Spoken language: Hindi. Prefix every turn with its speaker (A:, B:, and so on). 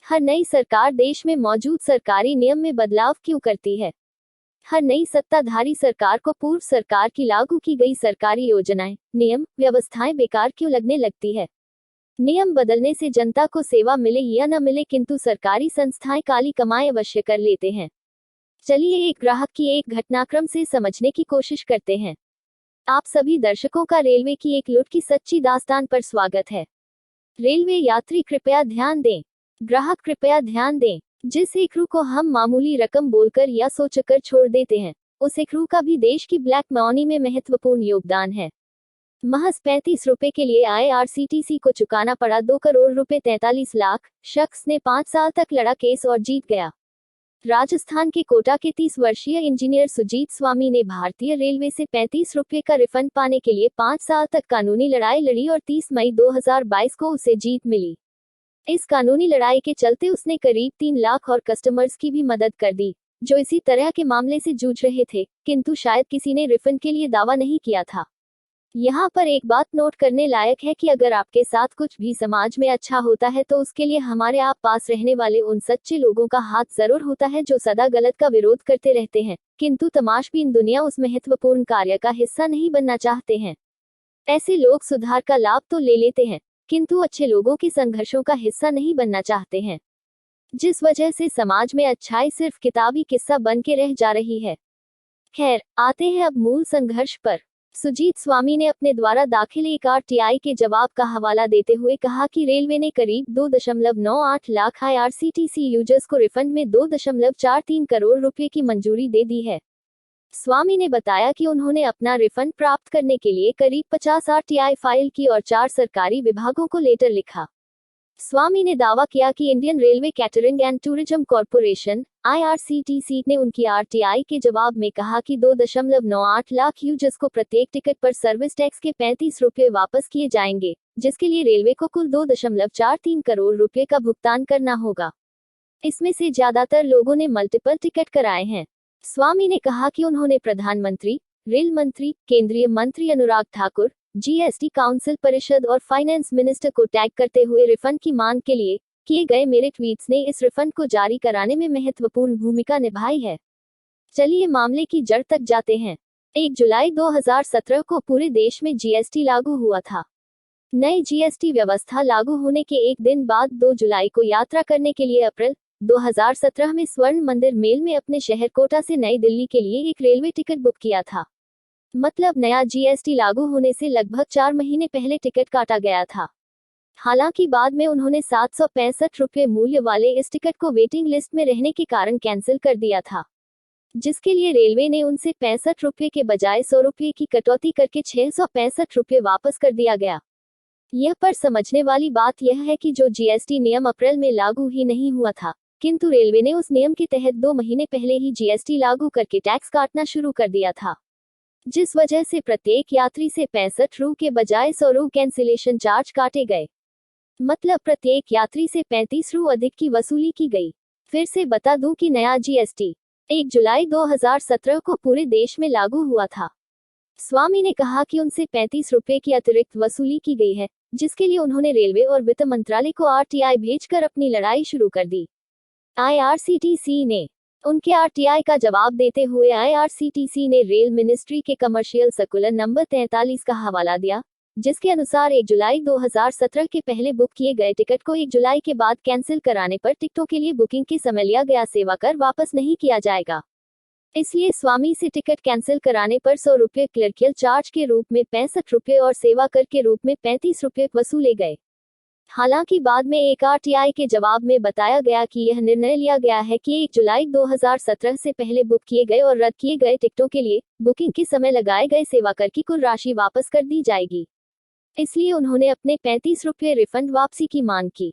A: हर नई सरकार देश में मौजूद सरकारी नियम में बदलाव क्यों करती है? हर नई सत्ताधारी सरकार को पूर्व सरकार की लागू की गई सरकारी योजनाएं, नियम, व्यवस्थाएं बेकार क्यों लगने लगती है? नियम बदलने से जनता को सेवा मिले या न मिले, किंतु सरकारी संस्थाएं काली कमाई अवश्य कर लेते हैं। चलिए एक ग्राहक की एक घटनाक्रम से समझने की कोशिश करते हैं। आप सभी दर्शकों का रेलवे की एक लूट की सच्ची दास्तान पर स्वागत है। रेलवे यात्री कृपया ध्यान दें। ग्राहक कृपया ध्यान दें। जिस एक रू को हम मामूली रकम बोलकर या सोचकर छोड़ देते हैं, उस एक रू का भी देश की ब्लैक मनी में महत्वपूर्ण योगदान है। महज 35 रुपए के लिए IRCTC को चुकाना पड़ा 2 करोड़ रुपए 43 लाख। शख्स ने 5 साल तक लड़ा केस और जीत गया। राजस्थान के कोटा के 30 वर्षीय इंजीनियर सुजीत स्वामी ने भारतीय रेलवे से 35 रुपए का रिफंड पाने के लिए 5 साल तक कानूनी लड़ाई लड़ी और 30 मई 2022 को उसे जीत मिली। इस कानूनी लड़ाई के चलते उसने करीब 3 लाख और कस्टमर्स की भी मदद कर दी, जो इसी तरह के मामले से जूझ रहे थे, किंतु शायद किसी ने रिफंड के लिए दावा नहीं किया था। यहाँ पर एक बात नोट करने लायक है कि अगर आपके साथ कुछ भी समाज में अच्छा होता है तो उसके लिए हमारे आप पास रहने वाले उन सच्चे लोगों का हाथ जरूर होता है जो सदा गलत का विरोध करते रहते हैं, किंतु तमाशबीन दुनिया उस महत्वपूर्ण कार्य का हिस्सा नहीं बनना चाहते हैं। ऐसे लोग सुधार का लाभ तो ले लेते हैं, किंतु अच्छे लोगों के संघर्षों का हिस्सा नहीं बनना चाहते हैं, जिस वजह से समाज में अच्छाई सिर्फ किताबी किस्सा बन के रह जा रही है। खैर, आते हैं अब मूल संघर्ष पर। सुजीत स्वामी ने अपने द्वारा दाखिल एक RTI के जवाब का हवाला देते हुए कहा कि रेलवे ने करीब 2.98 लाख IRCTC यूजर्स को रिफंड में 2.43 करोड़ रुपए की मंजूरी दे दी है। स्वामी ने बताया कि उन्होंने अपना रिफंड प्राप्त करने के लिए करीब 50 RTI फाइल की और 4 सरकारी विभागों को लेटर लिखा। स्वामी ने दावा किया कि Indian railway catering and tourism corporation IRCTC ने उनकी RTI के जवाब में कहा कि 2.98 लाख यूजर्स को प्रत्येक टिकट पर सर्विस टैक्स के 35 रुपये वापस किए जाएंगे, जिसके लिए रेलवे को कुल 2.43 करोड़ रुपए का भुगतान करना होगा। इसमें से ज्यादातर लोगों ने मल्टीपल टिकट कराए हैं। स्वामी ने कहा कि उन्होंने प्रधानमंत्री, रेल मंत्री, केंद्रीय मंत्री अनुराग ठाकुर, GST काउंसिल परिषद और फाइनेंस मिनिस्टर को टैग करते हुए रिफंड की मांग के लिए किए गए मेरे ट्वीट्स ने इस रिफंड को जारी कराने में महत्वपूर्ण भूमिका निभाई है। चलिए मामले की जड़ तक जाते हैं। 1 जुलाई 2017 को पूरे देश में GST लागू हुआ था। नई GST व्यवस्था लागू होने के एक दिन बाद 2 जुलाई को यात्रा करने के लिए अप्रैल 2017 में स्वर्ण मंदिर मेल में अपने शहर कोटा से नई दिल्ली के लिए एक रेलवे टिकट बुक किया था। मतलब नया GST लागू होने से लगभग 4 महीने पहले टिकट काटा गया था। हालांकि बाद में उन्होंने 765 रुपये मूल्य वाले इस टिकट को वेटिंग लिस्ट में रहने के कारण कैंसिल कर दिया था, जिसके लिए रेलवे ने उनसे 65 रुपये के बजाय 100 रुपये की कटौती करके 665 रुपये वापस कर दिया गया। यह पर समझने वाली बात यह है कि जो GST नियम अप्रैल में लागू ही नहीं हुआ था, किंतु रेलवे ने उस नियम के तहत 2 महीने पहले ही GST लागू करके टैक्स काटना शुरू कर दिया था, जिस वजह से प्रत्येक यात्री से 65 रू के बजाय 100 रू कैंसिलेशन चार्ज काटे गए। मतलब प्रत्येक यात्री से 35 रू अधिक की वसूली की गई। फिर से बता दूं कि नया GST 1 जुलाई 2017 को पूरे देश में लागू हुआ था। स्वामी ने कहा कि उनसे 35 रुपये की अतिरिक्त वसूली की गई है, जिसके लिए उन्होंने रेलवे और वित्त मंत्रालय को RTI भेजकर अपनी लड़ाई शुरू कर दी। IRCTC ने उनके RTI का जवाब देते हुए IRCTC ने रेल मिनिस्ट्री के कमर्शियल सर्कुलर नंबर 43 का हवाला दिया, जिसके अनुसार 1 जुलाई 2017 के पहले बुक किए गए टिकट को 1 जुलाई के बाद कैंसिल कराने पर टिकटों के लिए बुकिंग के समय लिया गया सेवा कर वापस नहीं किया जाएगा। इसलिए स्वामी से टिकट कैंसिल कराने पर 100 रुपये क्लर्कियल चार्ज के रूप में 65 रुपये और सेवा कर के रूप में 35 रुपये वसूले गए। हालांकि बाद में एक RTI के जवाब में बताया गया कि यह निर्णय लिया गया है कि 1 जुलाई 2017 से पहले बुक किए गए और रद्द किए गए टिकटों के लिए बुकिंग के समय लगाए गए सेवा कर की कुल राशि वापस कर दी जाएगी। इसलिए उन्होंने अपने 35 रुपये रिफंड वापसी की मांग की।